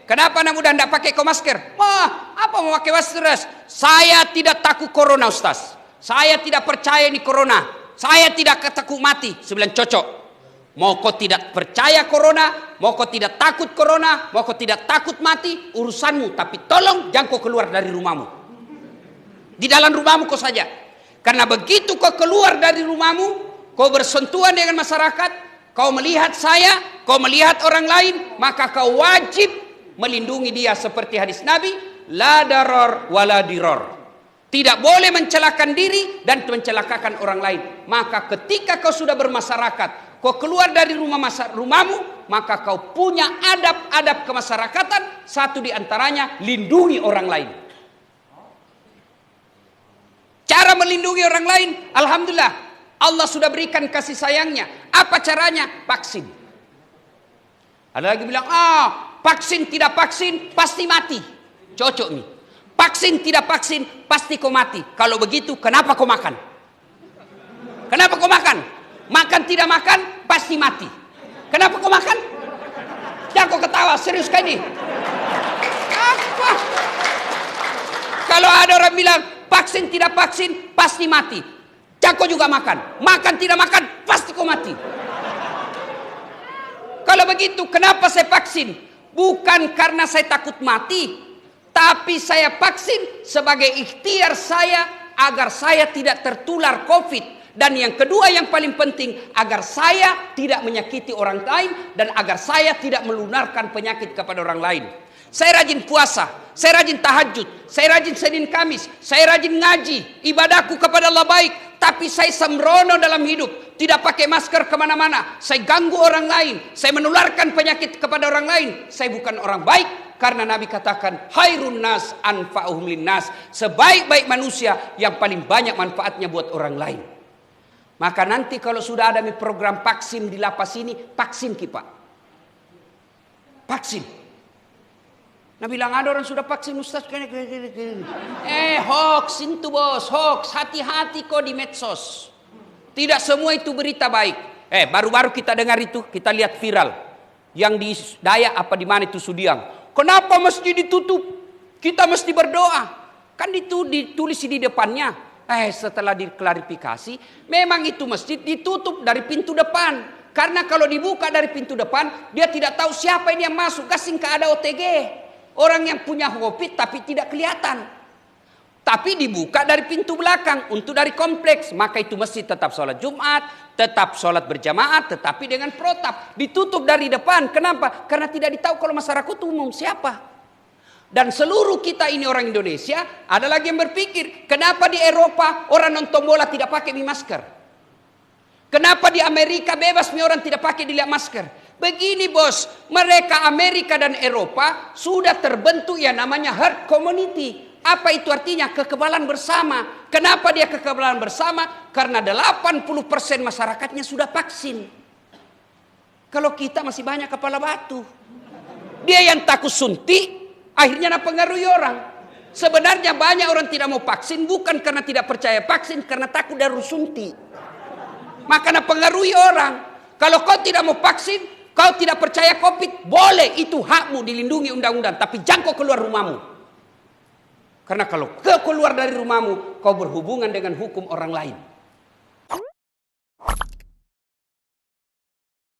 Kenapa anak muda tidak pakai masker? Wah, apa mau pakai masker? Saya tidak takut corona, Ustaz. Saya tidak percaya ini corona. Saya tidak takut mati. Saya bilang cocok. Mau kau tidak percaya corona, mau kau tidak takut corona, mau kau tidak takut mati, urusanmu. Tapi tolong jangan kau keluar dari rumahmu. Di dalam rumahmu kau saja. Karena begitu kau keluar dari rumahmu, kau bersentuhan dengan masyarakat, kau melihat saya, kau melihat orang lain, maka kau wajib melindungi dia seperti hadis Nabi, la daror wala diror. Tidak boleh mencelakakan diri dan mencelakakan orang lain. Maka ketika kau sudah bermasyarakat, kau keluar dari rumahmu, maka kau punya adab-adab kemasyarakatan. Satu di antaranya, lindungi orang lain. Cara melindungi orang lain, alhamdulillah, Allah sudah berikan kasih sayangnya. Apa caranya? Vaksin. Ada lagi bilang, vaksin tidak vaksin pasti mati. Cocok nih. Vaksin tidak vaksin pasti kau mati. Kalau begitu kenapa kau makan? Kenapa kau makan? Makan tidak makan pasti mati. Kenapa kau makan? Jangan kau ketawa, serius kan ini? Apa? Kalau ada orang bilang vaksin tidak vaksin pasti mati, jangan kau juga makan. Makan tidak makan pasti kau mati. Kalau begitu kenapa saya vaksin? Bukan karena saya takut mati, tapi saya vaksin sebagai ikhtiar saya agar saya tidak tertular COVID. Dan yang kedua yang paling penting, agar saya tidak menyakiti orang lain dan agar saya tidak melunarkan penyakit kepada orang lain. Saya rajin puasa, saya rajin tahajud, saya rajin Senin Kamis, saya rajin ngaji, ibadahku kepada Allah baik. Tapi saya sembrono dalam hidup, tidak pakai masker kemana-mana. Saya ganggu orang lain, saya menularkan penyakit kepada orang lain. Saya bukan orang baik, karena Nabi katakan, Hairun nas anfa'uhum linnas. Sebaik-baik manusia yang paling banyak manfaatnya buat orang lain. Maka nanti kalau sudah ada program vaksin di lapas ini, vaksin kita. Vaksin. Nah bilang ada orang sudah vaksin Ustaz. Hoax itu bos, hoax. Hati-hati kok di medsos. Tidak semua itu berita baik. Baru-baru kita dengar itu, kita lihat viral. Yang di Dayak apa di mana itu Sudiang. Kenapa masjid ditutup? Kita mesti berdoa. Kan itu ditulis di depannya. Setelah diklarifikasi, memang itu masjid ditutup dari pintu depan. Karena kalau dibuka dari pintu depan, dia tidak tahu siapa ini yang masuk. Kasing ke ada OTG. Orang yang punya COVID tapi tidak kelihatan. Tapi dibuka dari pintu belakang untuk dari kompleks. Maka itu masjid tetap sholat Jumat, tetap sholat berjamaah, tetapi dengan protap. Ditutup dari depan. Kenapa? Karena tidak ditahu kalau masyarakat umum siapa. Dan seluruh kita ini orang Indonesia, ada lagi yang berpikir, kenapa di Eropa orang nonton bola tidak pakai masker? Kenapa di Amerika bebas orang tidak pakai dilihat masker? Begini bos, mereka Amerika dan Eropa sudah terbentuk yang namanya herd community. Apa itu artinya? Kekebalan bersama. Kenapa dia kekebalan bersama? Karena 80% masyarakatnya sudah vaksin. Kalau kita masih banyak kepala batu. Dia yang takut suntik, akhirnya mempengaruhi orang. Sebenarnya banyak orang tidak mau vaksin bukan karena tidak percaya vaksin, karena takut dari suntik. Maka mempengaruhi orang. Kalau kau tidak mau vaksin, kau tidak percaya COVID, boleh, itu hakmu, dilindungi undang-undang. Tapi jangan kau keluar rumahmu. Karena kalau kau keluar dari rumahmu, kau berhubungan dengan hukum orang lain.